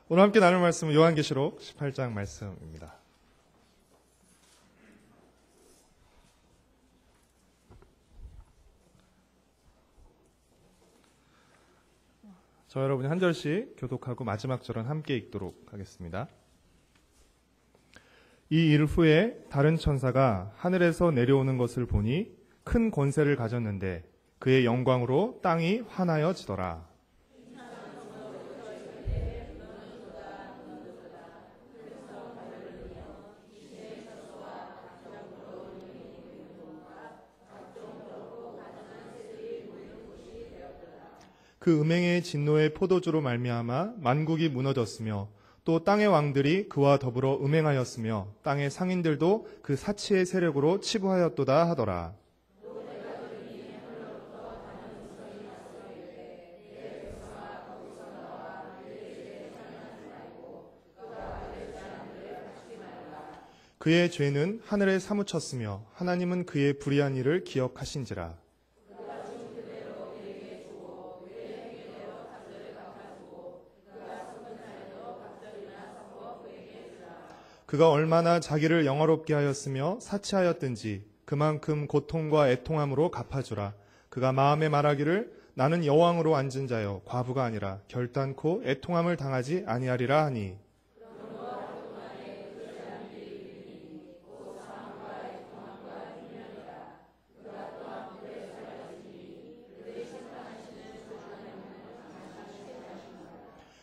오늘 함께 나눌 말씀은 요한계시록 18장 말씀입니다. 저 여러분이 한 절씩 교독하고 마지막 절은 함께 읽도록 하겠습니다. 이 일 후에 다른 천사가 하늘에서 내려오는 것을 보니 큰 권세를 가졌는데 그의 영광으로 땅이 환하여지더라. 그 음행의 진노의 포도주로 말미암아 만국이 무너졌으며 또 땅의 왕들이 그와 더불어 음행하였으며 땅의 상인들도 그 사치의 세력으로 치부하였도다 하더라. 그의 죄는 하늘에 사무쳤으며 하나님은 그의 불의한 일을 기억하신지라. 그가 얼마나 자기를 영화롭게 하였으며 사치하였든지 그만큼 고통과 애통함으로 갚아주라. 그가 마음에 말하기를 나는 여왕으로 앉은 자여 과부가 아니라 결단코 애통함을 당하지 아니하리라 하니.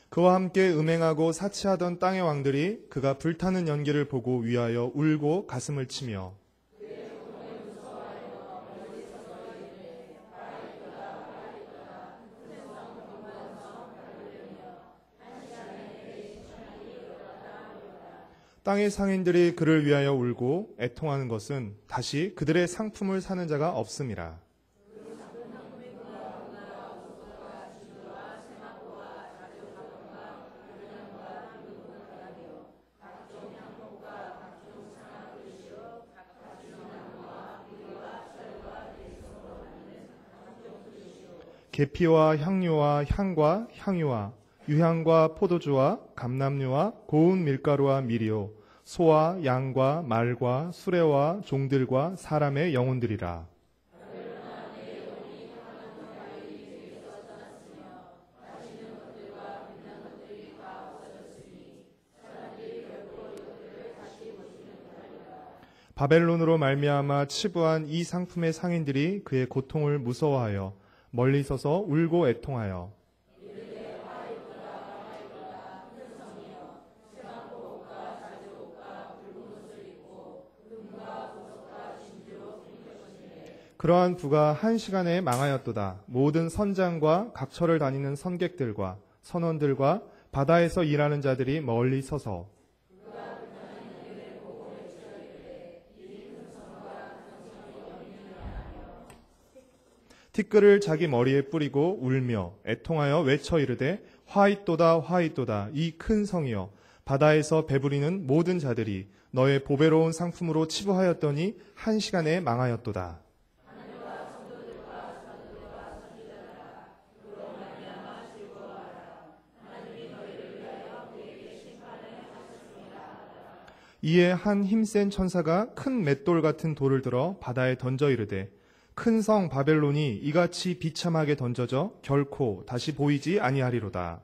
그와 함께 음행하고 사치하던 땅의 왕들이 그가 불타는 연기를 보고 위하여 울고 가슴을 치며 땅의 상인들이 그를 위하여 울고 애통하는 것은 다시 그들의 상품을 사는 자가 없음이라. 계피와 향료와 향과 향유와 유향과 포도주와 감람류와 고운 밀가루와 미리오 소와 양과 말과 수레와 종들과 사람의 영혼들이라. 바벨론으로 말미암아 치부한 이 상품의 상인들이 그의 고통을 무서워하여 멀리 서서 울고 애통하여 그러한 부가 한 시간에 망하였도다. 모든 선장과 각처를 다니는 선객들과 선원들과 바다에서 일하는 자들이 멀리 서서 티끌을 자기 머리에 뿌리고 울며 애통하여 외쳐 이르되 화잇도다 화잇도다 이 큰 성이여 바다에서 배부리는 모든 자들이 너의 보배로운 상품으로 치부하였더니 한 시간에 망하였도다. 이에 한 힘센 천사가 큰 맷돌 같은 돌을 들어 바다에 던져 이르되 큰 성 바벨론이 이같이 비참하게 던져져 결코 다시 보이지 아니하리로다.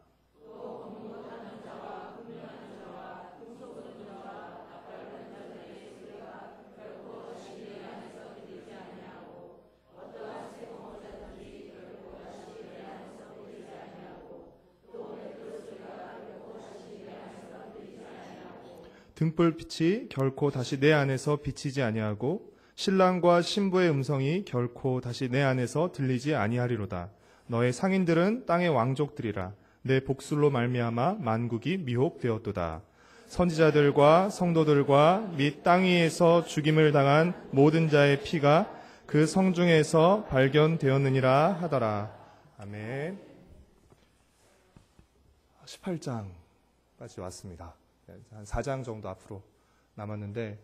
등불빛이 결코 다시 내 안에서 비치지 아니하고 신랑과 신부의 음성이 결코 다시 내 안에서 들리지 아니하리로다. 너의 상인들은 땅의 왕족들이라. 내 복술로 말미암아 만국이 미혹되었도다. 선지자들과 성도들과 및 땅 위에서 죽임을 당한 모든 자의 피가 그 성중에서 발견되었느니라 하더라. 아멘. 18장까지 왔습니다. 한 4장 정도 앞으로 남았는데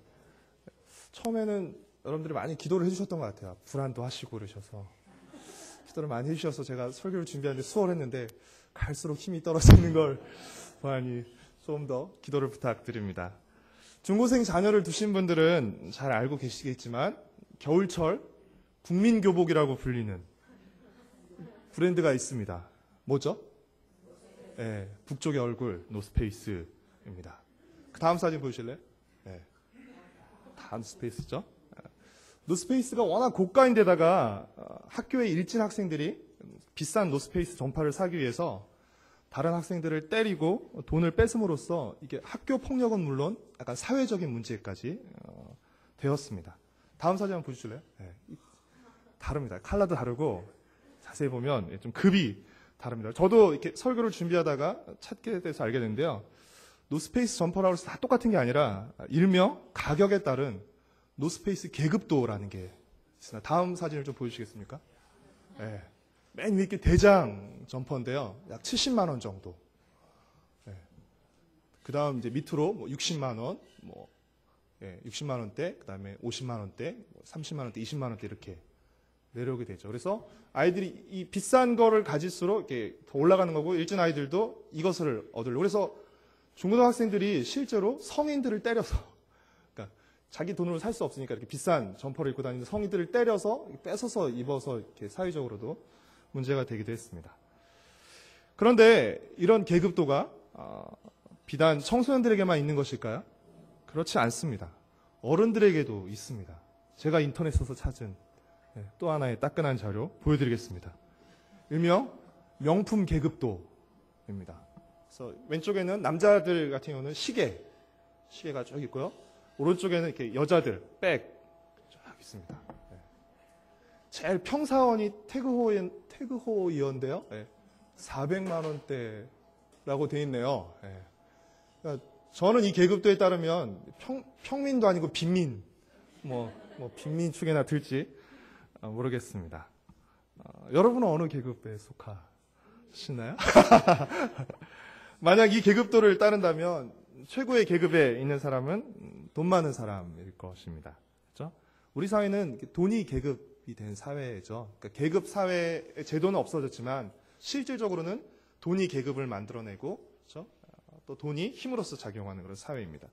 처음에는 여러분들이 많이 기도를 해주셨던 것 같아요. 불안도 하시고 그러셔서 기도를 많이 해주셔서 제가 설교를 준비하는데 수월했는데 갈수록 힘이 떨어지는 걸 보아니 좀 더 기도를 부탁드립니다. 중고생 자녀를 두신 분들은 잘 알고 계시겠지만 겨울철 국민교복이라고 불리는 브랜드가 있습니다. 뭐죠? 네, 북쪽의 얼굴 노스페이스입니다. 그 다음 사진 보여주실래요? 네, 다 노스페이스죠. 노스페이스가 워낙 고가인데다가 학교에 일진 학생들이 비싼 노스페이스 점퍼를 사기 위해서 다른 학생들을 때리고 돈을 뺏음으로써 이게 학교 폭력은 물론 약간 사회적인 문제까지 되었습니다. 다음 사진 한번 보여주실래요? 네, 다릅니다. 컬러도 다르고 자세히 보면 좀 급이 다릅니다. 저도 이렇게 설교를 준비하다가 찾게 돼서 알게 됐는데요. 노스페이스 점퍼라고 해서 다 똑같은 게 아니라 일명 가격에 따른 노스페이스 계급도라는 게 있습니다. 다음 사진을 좀 보여주시겠습니까? 네. 맨 위에 대장 점퍼인데요. 약 70만 원 정도. 네. 그 다음 이제 밑으로 뭐 60만 원, 60만 원대, 그 다음에 50만 원대, 30만 원대, 20만 원대 이렇게 내려오게 되죠. 그래서 아이들이 이 비싼 거를 가질수록 이렇게 더 올라가는 거고 일진 아이들도 이것을 얻으려고. 그래서 중고등학생들이 실제로 성인들을 때려서, 그러니까 자기 돈으로 살 수 없으니까 이렇게 비싼 점퍼를 입고 다니는 성인들을 때려서 뺏어서 입어서 이렇게 사회적으로도 문제가 되기도 했습니다. 그런데 이런 계급도가 비단 청소년들에게만 있는 것일까요? 그렇지 않습니다. 어른들에게도 있습니다. 제가 인터넷에서 찾은 또 하나의 따끈한 자료 보여드리겠습니다. 일명 명품 계급도입니다. 그래서 왼쪽에는 남자들 같은 경우는 시계가 쭉 있고요. 오른쪽에는 이렇게 여자들 백 쫙 있습니다. 제일 평사원이 태그호이어인데요. 400만 원대라고 돼 있네요. 그러니까 저는 이 계급도에 따르면 평민도 아니고 빈민, 빈민 축에나 들지 모르겠습니다. 여러분은 어느 계급에 속하시나요? 만약 이 계급도를 따른다면 최고의 계급에 있는 사람은 돈 많은 사람일 것입니다. 그렇죠? 우리 사회는 돈이 계급이 된 사회죠. 그러니까 계급 사회 제도는 없어졌지만 실질적으로는 돈이 계급을 만들어내고, 그렇죠? 또 돈이 힘으로써 작용하는 그런 사회입니다.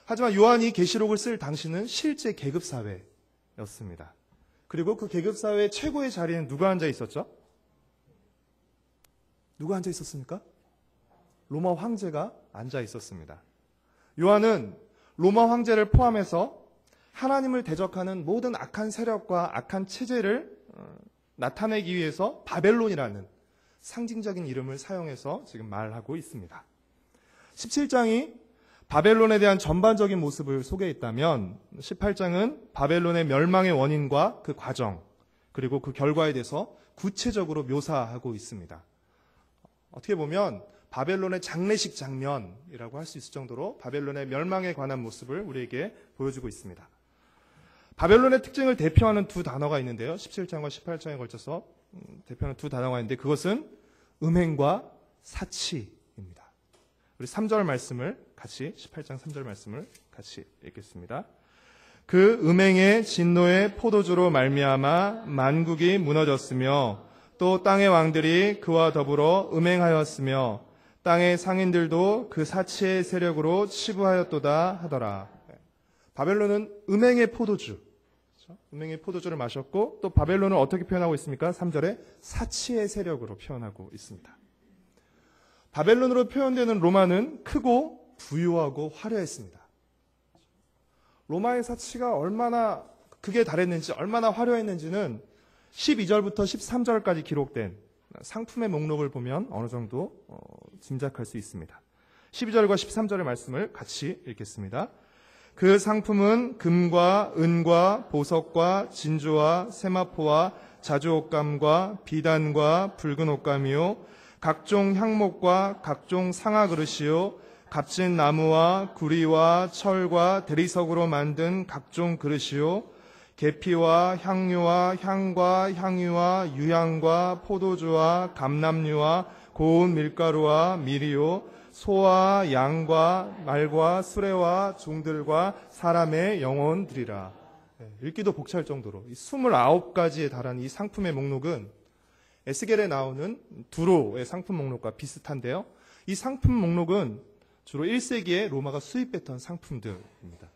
하지만 요한이 계시록을 쓸 당시는 실제 계급 사회였습니다. 그리고 그 계급 사회의 최고의 자리에는 누가 앉아 있었죠? 누가 앉아 있었습니까? 로마 황제가 앉아 있었습니다. 요한은 로마 황제를 포함해서 하나님을 대적하는 모든 악한 세력과 악한 체제를 나타내기 위해서 바벨론이라는 상징적인 이름을 사용해서 지금 말하고 있습니다. 17장이 바벨론에 대한 전반적인 모습을 소개했다면 18장은 바벨론의 멸망의 원인과 그 과정, 그리고 그 결과에 대해서 구체적으로 묘사하고 있습니다. 어떻게 보면 바벨론의 장례식 장면이라고 할 수 있을 정도로 바벨론의 멸망에 관한 모습을 우리에게 보여주고 있습니다. 바벨론의 특징을 대표하는 두 단어가 있는데요. 17장과 18장에 걸쳐서 대표하는 두 단어가 있는데 그것은 음행과 사치입니다. 우리 3절 말씀을 같이 18장 3절 말씀을 같이 읽겠습니다. 그 음행의 진노의 포도주로 말미암아 만국이 무너졌으며 또 땅의 왕들이 그와 더불어 음행하였으며 땅의 상인들도 그 사치의 세력으로 치부하였도다 하더라. 바벨론은 음행의 포도주, 그렇죠? 음행의 포도주를 마셨고 또 바벨론을 어떻게 표현하고 있습니까? 3절에 사치의 세력으로 표현하고 있습니다. 바벨론으로 표현되는 로마는 크고 부유하고 화려했습니다. 로마의 사치가 얼마나 극에 달했는지, 얼마나 화려했는지는 12절부터 13절까지 기록된 상품의 목록을 보면 어느 정도 짐작할 수 있습니다. 12절과 13절의 말씀을 같이 읽겠습니다. 그 상품은 금과 은과 보석과 진주와 세마포와 자주옷감과 비단과 붉은 옷감이요 각종 향목과 각종 상아 그릇이요 값진 나무와 구리와 철과 대리석으로 만든 각종 그릇이요 계피와 향유와 향과 향유와 유향과 포도주와 감람류와 고운 밀가루와 밀이요 소와 양과 말과 수레와 종들과 사람의 영혼들이라. 읽기도 벅찰 정도로 이 29가지에 달한 이 상품의 목록은 에스겔에 나오는 두로의 상품 목록과 비슷한데요. 이 상품 목록은 주로 1세기에 로마가 수입했던 상품들입니다.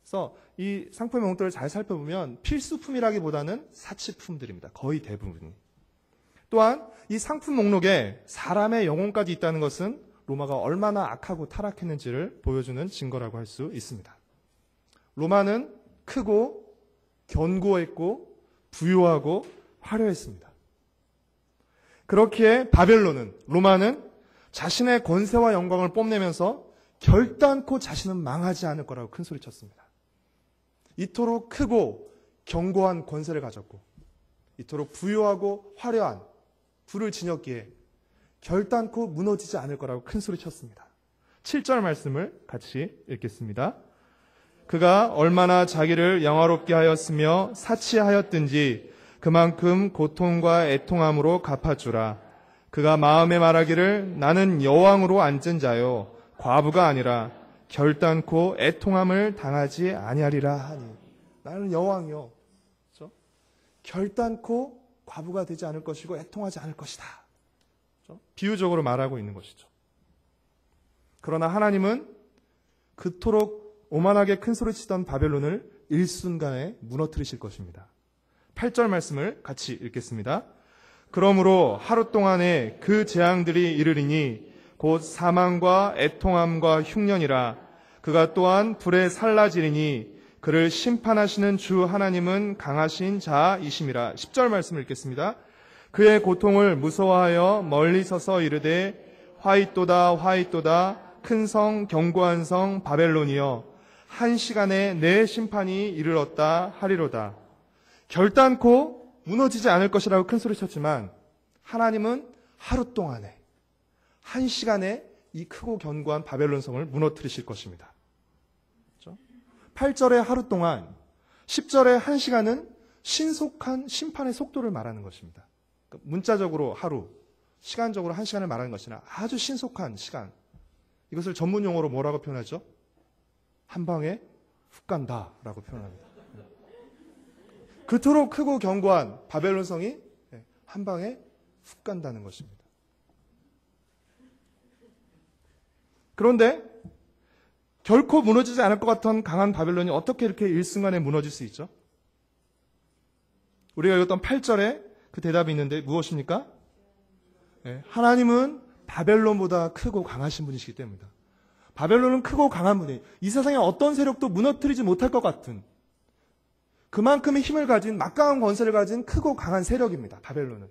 그래서 이 상품 목록들을 잘 살펴보면 필수품이라기보다는 사치품들입니다. 거의 대부분이. 또한 이 상품 목록에 사람의 영혼까지 있다는 것은 로마가 얼마나 악하고 타락했는지를 보여주는 증거라고 할 수 있습니다. 로마는 크고 견고했고 부유하고 화려했습니다. 그렇기에 로마는 자신의 권세와 영광을 뽐내면서 결단코 자신은 망하지 않을 거라고 큰 소리 쳤습니다. 이토록 크고 견고한 권세를 가졌고 이토록 부유하고 화려한 부를 지녔기에 결단코 무너지지 않을 거라고 큰 소리 쳤습니다. 7절 말씀을 같이 읽겠습니다. 그가 얼마나 자기를 영화롭게 하였으며 사치하였든지 그만큼 고통과 애통함으로 갚아주라. 그가 마음에 말하기를 나는 여왕으로 앉은 자요 과부가 아니라 결단코 애통함을 당하지 아니하리라 하니. 나는 여왕이요. 그렇죠? 결단코 과부가 되지 않을 것이고 애통하지 않을 것이다. 그렇죠? 비유적으로 말하고 있는 것이죠. 그러나 하나님은 그토록 오만하게 큰 소리 치던 바벨론을 일순간에 무너뜨리실 것입니다. 8절 말씀을 같이 읽겠습니다. 그러므로 하루 동안에 그 재앙들이 이르리니 곧 사망과 애통함과 흉년이라. 그가 또한 불에 살라지리니 그를 심판하시는 주 하나님은 강하신 자이심이라. 10절 말씀을 읽겠습니다. 그의 고통을 무서워하여 멀리 서서 이르되 화이또다 화이또다 큰 성 견고한 성 바벨론이여 한 시간에 내 심판이 이르렀다 하리로다. 결단코 무너지지 않을 것이라고 큰 소리 쳤지만 하나님은 하루 동안에 한 시간에 이 크고 견고한 바벨론 성을 무너뜨리실 것입니다. 그렇죠? 8절의 하루 동안 10절의 한 시간은 신속한 심판의 속도를 말하는 것입니다. 문자적으로 하루, 시간적으로 한 시간을 말하는 것이나 아주 신속한 시간. 이것을 전문 용어로 뭐라고 표현하죠? 한 방에 훅 간다라고 표현합니다. 그토록 크고 견고한 바벨론 성이 한 방에 훅 간다는 것입니다. 그런데 결코 무너지지 않을 것 같은 강한 바벨론이 어떻게 이렇게 일순간에 무너질 수 있죠? 우리가 읽었던 8절에 그 대답이 있는데 무엇입니까? 하나님은 바벨론보다 크고 강하신 분이시기 때문이다. 바벨론은 크고 강한 분이에요. 이 세상에 어떤 세력도 무너뜨리지 못할 것 같은 그만큼의 힘을 가진 막강한 권세를 가진 크고 강한 세력입니다. 바벨론은.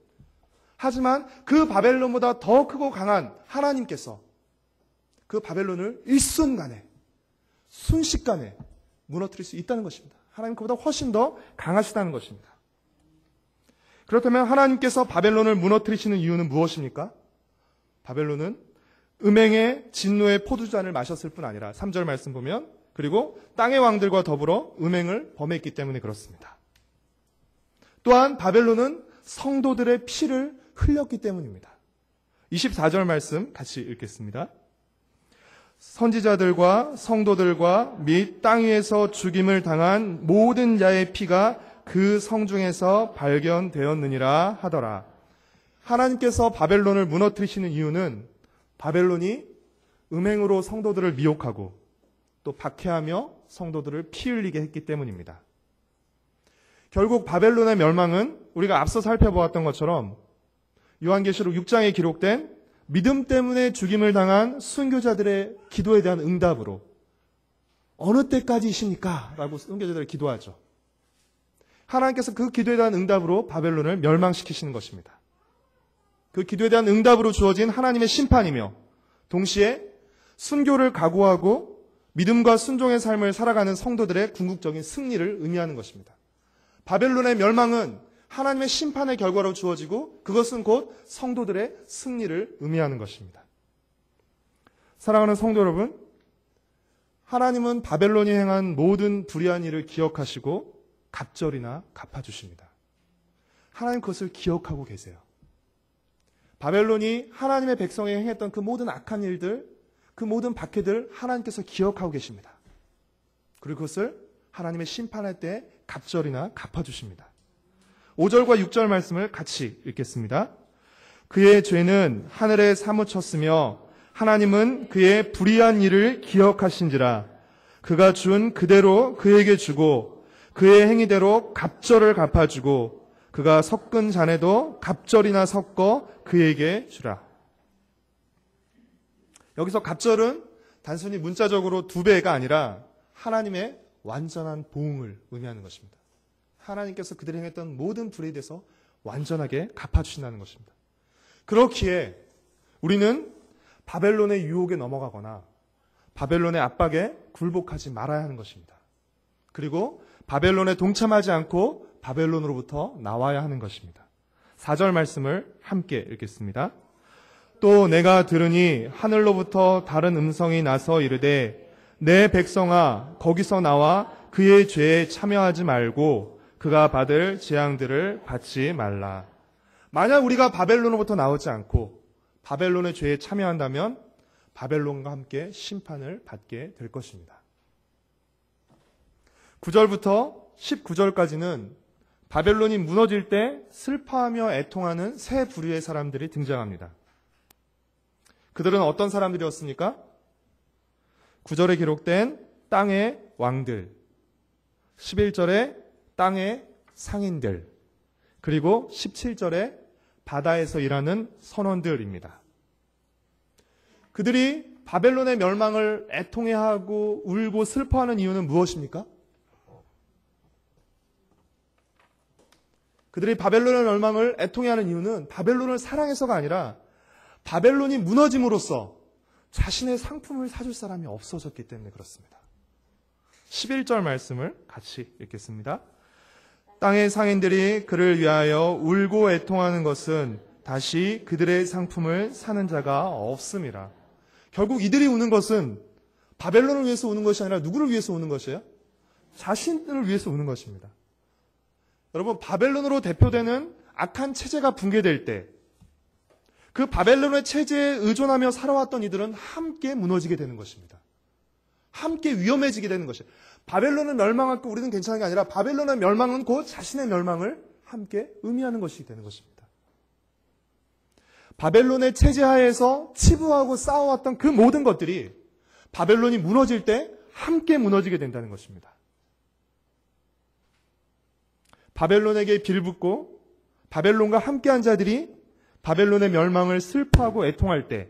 하지만 그 바벨론보다 더 크고 강한 하나님께서 그 바벨론을 일순간에 순식간에 무너뜨릴 수 있다는 것입니다. 하나님 그보다 훨씬 더 강하시다는 것입니다. 그렇다면 하나님께서 바벨론을 무너뜨리시는 이유는 무엇입니까? 바벨론은 음행의 진노의 포도주잔을 마셨을 뿐 아니라 3절 말씀 보면 그리고 땅의 왕들과 더불어 음행을 범했기 때문에 그렇습니다. 또한 바벨론은 성도들의 피를 흘렸기 때문입니다. 24절 말씀 같이 읽겠습니다. 선지자들과 성도들과 및 땅 위에서 죽임을 당한 모든 자의 피가 그 성중에서 발견되었느니라 하더라. 하나님께서 바벨론을 무너뜨리시는 이유는 바벨론이 음행으로 성도들을 미혹하고 또 박해하며 성도들을 피 흘리게 했기 때문입니다. 결국 바벨론의 멸망은 우리가 앞서 살펴보았던 것처럼 요한계시록 6장에 기록된 믿음 때문에 죽임을 당한 순교자들의 기도에 대한 응답으로 어느 때까지이십니까? 라고 순교자들이 기도하죠. 하나님께서 그 기도에 대한 응답으로 바벨론을 멸망시키시는 것입니다. 그 기도에 대한 응답으로 주어진 하나님의 심판이며 동시에 순교를 각오하고 믿음과 순종의 삶을 살아가는 성도들의 궁극적인 승리를 의미하는 것입니다. 바벨론의 멸망은 하나님의 심판의 결과로 주어지고 그것은 곧 성도들의 승리를 의미하는 것입니다. 사랑하는 성도 여러분, 하나님은 바벨론이 행한 모든 불의한 일을 기억하시고 갑절이나 갚아주십니다. 하나님 그것을 기억하고 계세요. 바벨론이 하나님의 백성에 행했던 그 모든 악한 일들, 그 모든 박해들 하나님께서 기억하고 계십니다. 그리고 그것을 하나님의 심판할 때 갑절이나 갚아주십니다. 5절과 6절 말씀을 같이 읽겠습니다. 그의 죄는 하늘에 사무쳤으며 하나님은 그의 불의한 일을 기억하신지라. 그가 준 그대로 그에게 주고 그의 행위대로 갑절을 갚아주고 그가 섞은 잔에도 갑절이나 섞어 그에게 주라. 여기서 갑절은 단순히 문자적으로 2배가 아니라 하나님의 완전한 보응을 의미하는 것입니다. 하나님께서 그들이 행했던 모든 불의에 대해서 완전하게 갚아주신다는 것입니다. 그렇기에 우리는 바벨론의 유혹에 넘어가거나 바벨론의 압박에 굴복하지 말아야 하는 것입니다. 그리고 바벨론에 동참하지 않고 바벨론으로부터 나와야 하는 것입니다. 4절 말씀을 함께 읽겠습니다. 또 내가 들으니 하늘로부터 다른 음성이 나서 이르되 내 백성아 거기서 나와 그의 죄에 참여하지 말고 그가 받을 재앙들을 받지 말라. 만약 우리가 바벨론으로부터 나오지 않고 바벨론의 죄에 참여한다면 바벨론과 함께 심판을 받게 될 것입니다. 9절부터 19절까지는 바벨론이 무너질 때 슬퍼하며 애통하는 세 부류의 사람들이 등장합니다. 그들은 어떤 사람들이었습니까? 9절에 기록된 땅의 왕들, 11절에 땅의 상인들, 그리고 17절에 바다에서 일하는 선원들입니다. 그들이 바벨론의 멸망을 애통해하고 울고 슬퍼하는 이유는 무엇입니까? 그들이 바벨론의 멸망을 애통해하는 이유는 바벨론을 사랑해서가 아니라 바벨론이 무너짐으로써 자신의 상품을 사줄 사람이 없어졌기 때문에 그렇습니다. 11절 말씀을 같이 읽겠습니다. 땅의 상인들이 그를 위하여 울고 애통하는 것은 다시 그들의 상품을 사는 자가 없음이라. 결국 이들이 우는 것은 바벨론을 위해서 우는 것이 아니라 누구를 위해서 우는 것이에요? 자신을 위해서 우는 것입니다. 여러분, 바벨론으로 대표되는 악한 체제가 붕괴될 때 그 바벨론의 체제에 의존하며 살아왔던 이들은 함께 무너지게 되는 것입니다. 함께 위험해지게 되는 것이에요. 바벨론은 멸망하고 우리는 괜찮은 게 아니라 바벨론의 멸망은 곧 자신의 멸망을 함께 의미하는 것이 되는 것입니다. 바벨론의 체제 하에서 치부하고 싸워왔던 그 모든 것들이 바벨론이 무너질 때 함께 무너지게 된다는 것입니다. 바벨론에게 빌붙고 바벨론과 함께한 자들이 바벨론의 멸망을 슬퍼하고 애통할 때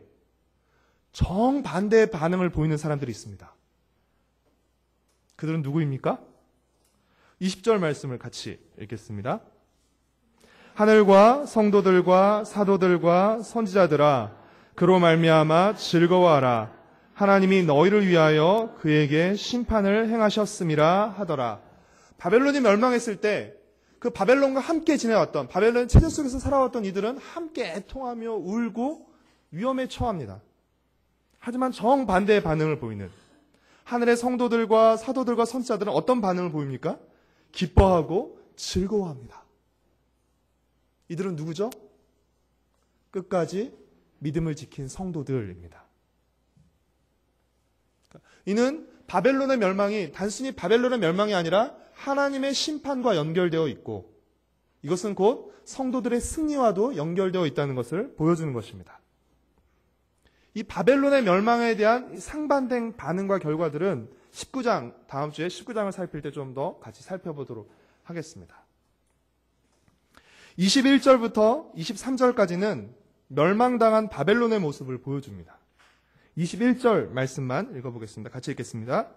정반대의 반응을 보이는 사람들이 있습니다. 그들은 누구입니까? 20절 말씀을 같이 읽겠습니다. 하늘과 성도들과 사도들과 선지자들아 그로 말미암아 즐거워하라. 하나님이 너희를 위하여 그에게 심판을 행하셨음이라 하더라. 바벨론이 멸망했을 때 그 바벨론과 함께 지내왔던 바벨론 체제 속에서 살아왔던 이들은 함께 애통하며 울고 위험에 처합니다. 하지만 정반대의 반응을 보이는 하늘의 성도들과 사도들과 선지자들은 어떤 반응을 보입니까? 기뻐하고 즐거워합니다. 이들은 누구죠? 끝까지 믿음을 지킨 성도들입니다. 이는 바벨론의 멸망이 단순히 바벨론의 멸망이 아니라 하나님의 심판과 연결되어 있고 이것은 곧 성도들의 승리와도 연결되어 있다는 것을 보여주는 것입니다. 이 바벨론의 멸망에 대한 상반된 반응과 결과들은 19장, 다음 주에 19장을 살필 때 좀 더 같이 살펴보도록 하겠습니다. 21절부터 23절까지는 멸망당한 바벨론의 모습을 보여줍니다. 21절 말씀만 읽어보겠습니다. 같이 읽겠습니다.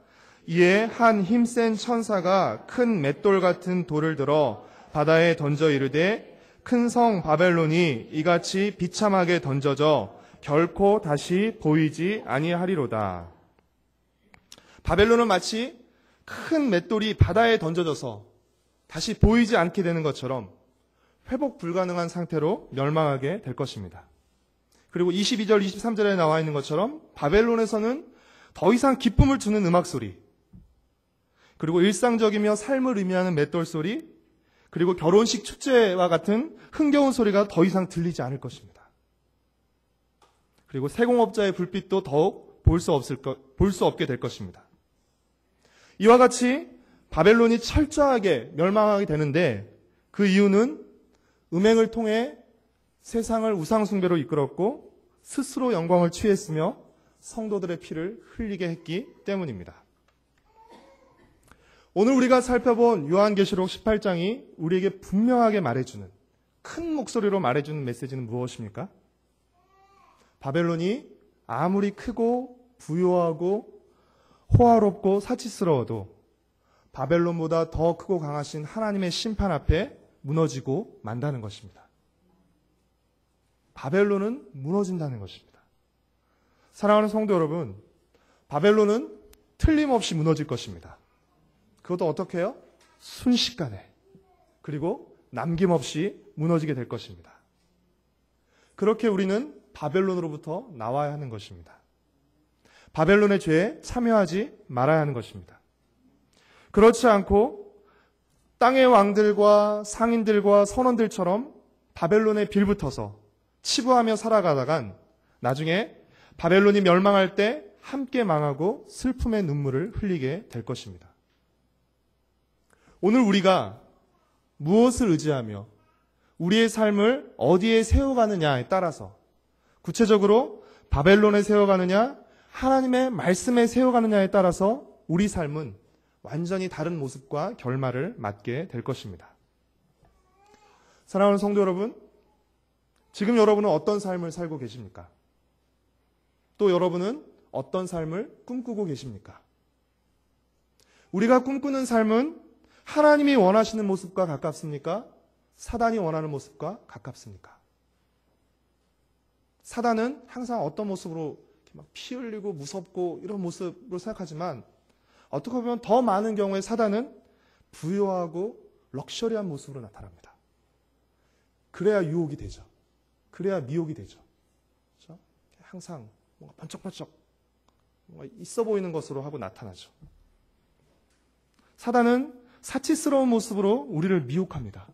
이에 한 힘센 천사가 큰 맷돌 같은 돌을 들어 바다에 던져 이르되 큰 성 바벨론이 이같이 비참하게 던져져 결코 다시 보이지 아니하리로다. 바벨론은 마치 큰 맷돌이 바다에 던져져서 다시 보이지 않게 되는 것처럼 회복 불가능한 상태로 멸망하게 될 것입니다. 그리고 22절, 23절에 나와 있는 것처럼 바벨론에서는 더 이상 기쁨을 주는 음악 소리, 그리고 일상적이며 삶을 의미하는 맷돌 소리, 그리고 결혼식 축제와 같은 흥겨운 소리가 더 이상 들리지 않을 것입니다. 그리고 세공업자의 불빛도 더욱 볼 수 없게 될 것입니다. 이와 같이 바벨론이 철저하게 멸망하게 되는데 그 이유는 음행을 통해 세상을 우상숭배로 이끌었고 스스로 영광을 취했으며 성도들의 피를 흘리게 했기 때문입니다. 오늘 우리가 살펴본 요한계시록 18장이 우리에게 분명하게 말해주는, 큰 목소리로 말해주는 메시지는 무엇입니까? 바벨론이 아무리 크고 부요하고 호화롭고 사치스러워도 바벨론보다 더 크고 강하신 하나님의 심판 앞에 무너지고 만다는 것입니다. 바벨론은 무너진다는 것입니다. 사랑하는 성도 여러분, 바벨론은 틀림없이 무너질 것입니다. 그것도 어떻게 해요? 순식간에, 그리고 남김없이 무너지게 될 것입니다. 그렇게 우리는 바벨론으로부터 나와야 하는 것입니다. 바벨론의 죄에 참여하지 말아야 하는 것입니다. 그렇지 않고 땅의 왕들과 상인들과 선원들처럼 바벨론에 빌붙어서 치부하며 살아가다간 나중에 바벨론이 멸망할 때 함께 망하고 슬픔의 눈물을 흘리게 될 것입니다. 오늘 우리가 무엇을 의지하며 우리의 삶을 어디에 세워가느냐에 따라서, 구체적으로 바벨론에 세워가느냐 하나님의 말씀에 세워가느냐에 따라서 우리 삶은 완전히 다른 모습과 결말을 맞게 될 것입니다. 사랑하는 성도 여러분, 지금 여러분은 어떤 삶을 살고 계십니까? 또 여러분은 어떤 삶을 꿈꾸고 계십니까? 우리가 꿈꾸는 삶은 하나님이 원하시는 모습과 가깝습니까? 사단이 원하는 모습과 가깝습니까? 사단은 항상 어떤 모습으로 막 피 흘리고 무섭고 이런 모습으로 생각하지만, 어떻게 보면 더 많은 경우에 사단은 부유하고 럭셔리한 모습으로 나타납니다. 그래야 유혹이 되죠. 그래야 미혹이 되죠. 그렇죠? 항상 뭔가 번쩍번쩍 뭔가 있어 보이는 것으로 하고 나타나죠. 사단은 사치스러운 모습으로 우리를 미혹합니다.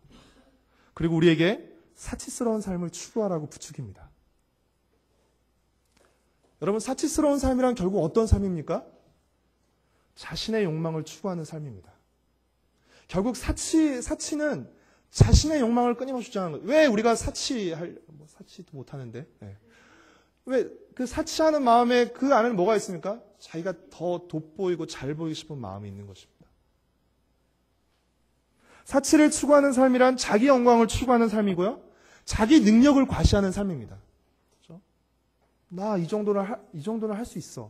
그리고 우리에게 사치스러운 삶을 추구하라고 부추깁니다. 여러분, 사치스러운 삶이란 결국 어떤 삶입니까? 자신의 욕망을 추구하는 삶입니다. 결국 사치는 자신의 욕망을 끊임없이 주장하는 거예요. 왜 우리가 사치도 못하는데? 네. 왜 그 사치하는 마음에 그 안에는 뭐가 있습니까? 자기가 더 돋보이고 잘 보이고 싶은 마음이 있는 것입니다. 사치를 추구하는 삶이란 자기 영광을 추구하는 삶이고요. 자기 능력을 과시하는 삶입니다. 그렇죠? 나 이 정도는 할 수 있어.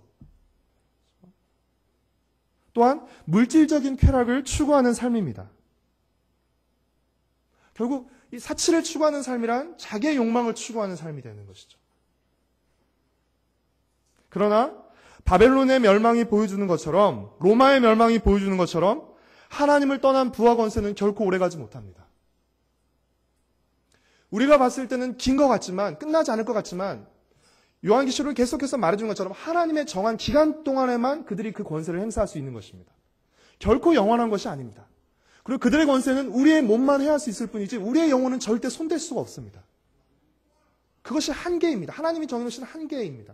또한 물질적인 쾌락을 추구하는 삶입니다. 결국 이 사치를 추구하는 삶이란 자기의 욕망을 추구하는 삶이 되는 것이죠. 그러나 바벨론의 멸망이 보여주는 것처럼, 로마의 멸망이 보여주는 것처럼 하나님을 떠난 부와 권세는 결코 오래가지 못합니다. 우리가 봤을 때는 긴 것 같지만, 끝나지 않을 것 같지만, 요한계시록을 계속해서 말해주는 것처럼 하나님의 정한 기간 동안에만 그들이 그 권세를 행사할 수 있는 것입니다. 결코 영원한 것이 아닙니다. 그리고 그들의 권세는 우리의 몸만 해할 수 있을 뿐이지 우리의 영혼은 절대 손댈 수가 없습니다. 그것이 한계입니다. 하나님이 정해놓으신 한계입니다.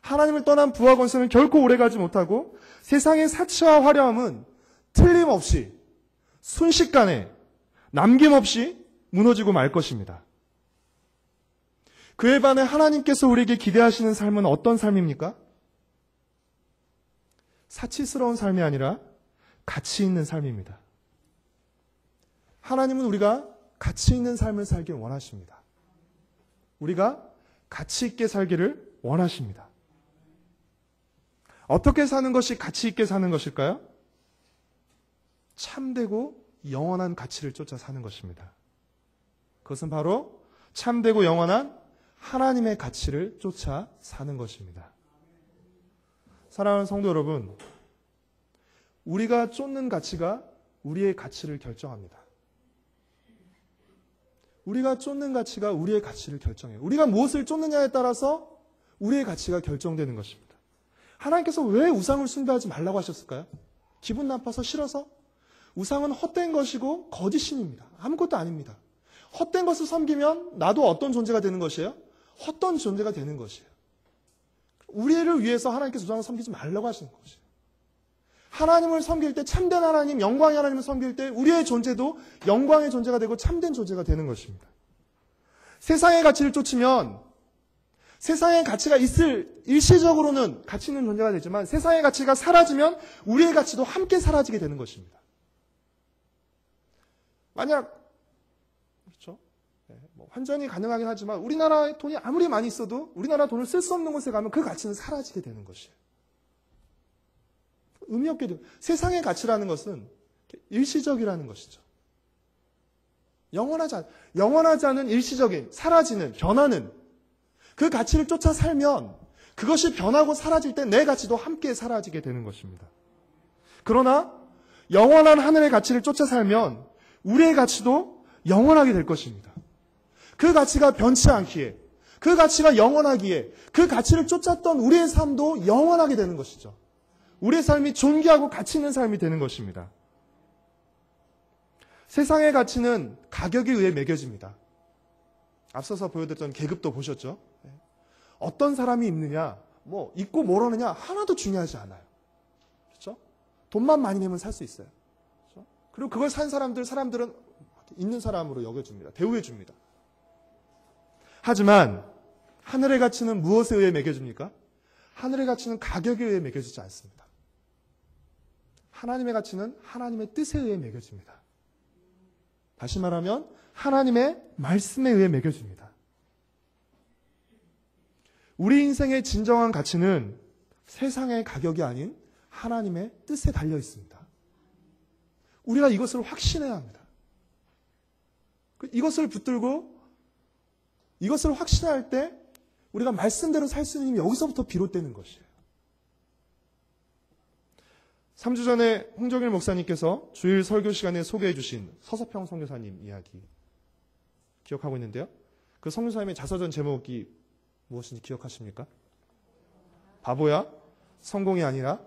하나님을 떠난 부와 권세는 결코 오래가지 못하고 세상의 사치와 화려함은 틀림없이 순식간에 남김없이 무너지고 말 것입니다. 그에 반해 하나님께서 우리에게 기대하시는 삶은 어떤 삶입니까? 사치스러운 삶이 아니라 가치 있는 삶입니다. 하나님은 우리가 가치 있는 삶을 살길 원하십니다. 우리가 가치 있게 살기를 원하십니다. 어떻게 사는 것이 가치 있게 사는 것일까요? 참되고 영원한 가치를 쫓아 사는 것입니다. 그것은 바로 참되고 영원한 하나님의 가치를 쫓아 사는 것입니다. 사랑하는 성도 여러분, 우리가 쫓는 가치가 우리의 가치를 결정합니다. 우리가 쫓는 가치가 우리의 가치를 결정해요. 우리가 무엇을 쫓느냐에 따라서 우리의 가치가 결정되는 것입니다. 하나님께서 왜 우상을 숭배하지 말라고 하셨을까요? 기분 나빠서 싫어서? 우상은 헛된 것이고 거짓신입니다. 아무것도 아닙니다. 헛된 것을 섬기면 나도 어떤 존재가 되는 것이에요? 헛된 존재가 되는 것이에요. 우리를 위해서 하나님께서 우상을 섬기지 말라고 하시는 것이에요. 하나님을 섬길 때, 참된 하나님, 영광의 하나님을 섬길 때 우리의 존재도 영광의 존재가 되고 참된 존재가 되는 것입니다. 세상의 가치를 쫓으면 세상의 가치가 일시적으로는 가치 있는 존재가 되지만 세상의 가치가 사라지면 우리의 가치도 함께 사라지게 되는 것입니다. 만약 그렇죠? 환전이 가능하긴 하지만 우리나라에 돈이 아무리 많이 있어도 우리나라 돈을 쓸 수 없는 곳에 가면 그 가치는 사라지게 되는 것이에요. 의미 없게 돼요. 세상의 가치라는 것은 일시적이라는 것이죠. 영원하지 않은 일시적인, 사라지는, 변하는 그 가치를 쫓아 살면 그것이 변하고 사라질 때 내 가치도 함께 사라지게 되는 것입니다. 그러나 영원한 하늘의 가치를 쫓아 살면 우리의 가치도 영원하게 될 것입니다. 그 가치가 변치 않기에, 그 가치가 영원하기에 그 가치를 쫓았던 우리의 삶도 영원하게 되는 것이죠. 우리의 삶이 존귀하고 가치 있는 삶이 되는 것입니다. 세상의 가치는 가격에 의해 매겨집니다. 앞서서 보여드렸던 계급도 보셨죠? 어떤 사람이 있느냐, 있고 뭘 하느냐 하나도 중요하지 않아요. 그렇죠? 돈만 많이 내면 살 수 있어요. 그렇죠? 그리고 그걸 산 사람들은 있는 사람으로 여겨줍니다. 대우해줍니다. 하지만 하늘의 가치는 무엇에 의해 매겨집니까? 하늘의 가치는 가격에 의해 매겨지지 않습니다. 하나님의 가치는 하나님의 뜻에 의해 매겨집니다. 다시 말하면 하나님의 말씀에 의해 매겨집니다. 우리 인생의 진정한 가치는 세상의 가격이 아닌 하나님의 뜻에 달려 있습니다. 우리가 이것을 확신해야 합니다. 이것을 붙들고 이것을 확신할 때 우리가 말씀대로 살 수 있는 힘이 여기서부터 비롯되는 것이에요. 3주 전에 홍정일 목사님께서 주일 설교 시간에 소개해 주신 서서평 선교사님 이야기 기억하고 있는데요. 그 선교사님의 자서전 제목이 무엇인지 기억하십니까? 바보야? 성공이 아니라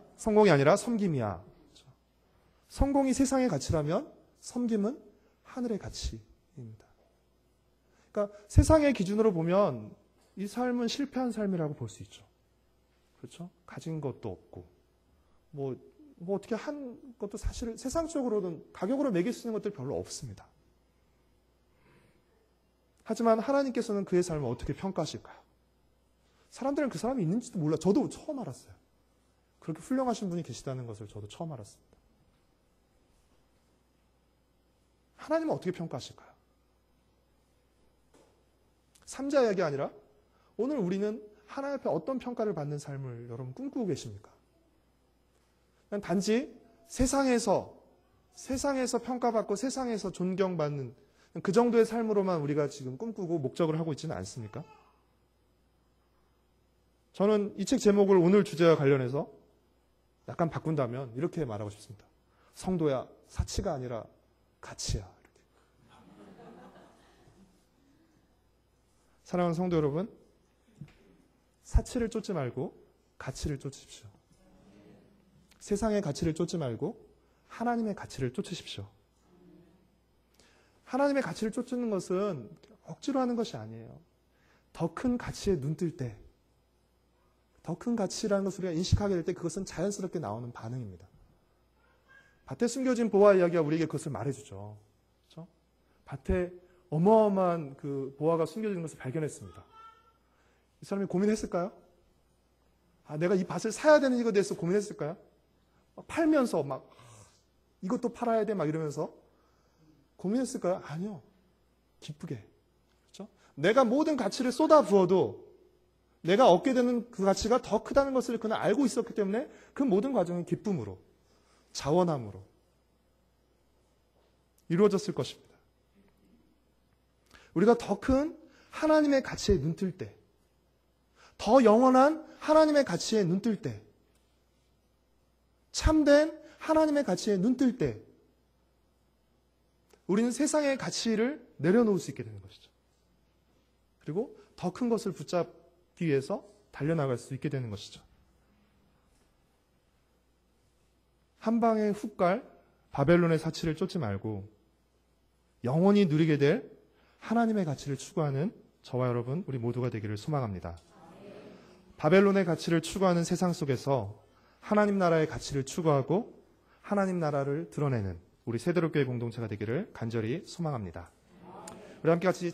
섬김이야. 그렇죠? 성공이 세상의 가치라면 섬김은 하늘의 가치입니다. 그러니까 세상의 기준으로 보면 이 삶은 실패한 삶이라고 볼 수 있죠. 그렇죠? 가진 것도 없고 뭐 어떻게 한 것도 사실 세상적으로는 가격으로 매길 수 있는 것들 별로 없습니다. 하지만 하나님께서는 그의 삶을 어떻게 평가하실까요? 사람들은 그 사람이 있는지도 몰라. 저도 처음 알았어요. 그렇게 훌륭하신 분이 계시다는 것을 저도 처음 알았습니다. 하나님은 어떻게 평가하실까요? 삼자 이야기 아니라 오늘 우리는 하나님 앞에 어떤 평가를 받는 삶을 여러분 꿈꾸고 계십니까? 그냥 단지 세상에서 평가받고 세상에서 존경받는 그 정도의 삶으로만 우리가 지금 꿈꾸고 목적을 하고 있지는 않습니까? 저는 이 책 제목을 오늘 주제와 관련해서 약간 바꾼다면 이렇게 말하고 싶습니다. 성도야, 사치가 아니라 가치야. 사랑하는 성도 여러분, 사치를 쫓지 말고 가치를 쫓으십시오. 세상의 가치를 쫓지 말고 하나님의 가치를 쫓으십시오. 하나님의 가치를 쫓는 것은 억지로 하는 것이 아니에요. 더 큰 가치에 눈 뜰 때, 더 큰 가치라는 것을 우리가 인식하게 될 때 그것은 자연스럽게 나오는 반응입니다. 밭에 숨겨진 보화 이야기가 우리에게 그것을 말해주죠. 그렇죠? 밭에 어마어마한 그 보화가 숨겨진 것을 발견했습니다. 이 사람이 고민했을까요? 내가 이 밭을 사야 되는 이거에 대해서 고민했을까요? 팔면서 이것도 팔아야 돼 이러면서 고민했을까요? 아니요. 기쁘게. 그렇죠? 내가 모든 가치를 쏟아 부어도 내가 얻게 되는 그 가치가 더 크다는 것을 그는 알고 있었기 때문에 그 모든 과정은 기쁨으로, 자원함으로 이루어졌을 것입니다. 우리가 더 큰 하나님의 가치에 눈 뜰 때, 더 영원한 하나님의 가치에 눈 뜰 때, 참된 하나님의 가치에 눈 뜰 때, 우리는 세상의 가치를 내려놓을 수 있게 되는 것이죠. 그리고 더 큰 것을 붙잡기 위해서 달려나갈 수 있게 되는 것이죠. 한 방에 훅 갈 바벨론의 사치를 쫓지 말고 영원히 누리게 될 하나님의 가치를 추구하는 저와 여러분, 우리 모두가 되기를 소망합니다. 바벨론의 가치를 추구하는 세상 속에서 하나님 나라의 가치를 추구하고 하나님 나라를 드러내는 우리 세대로교회 공동체가 되기를 간절히 소망합니다. 우리 함께 같이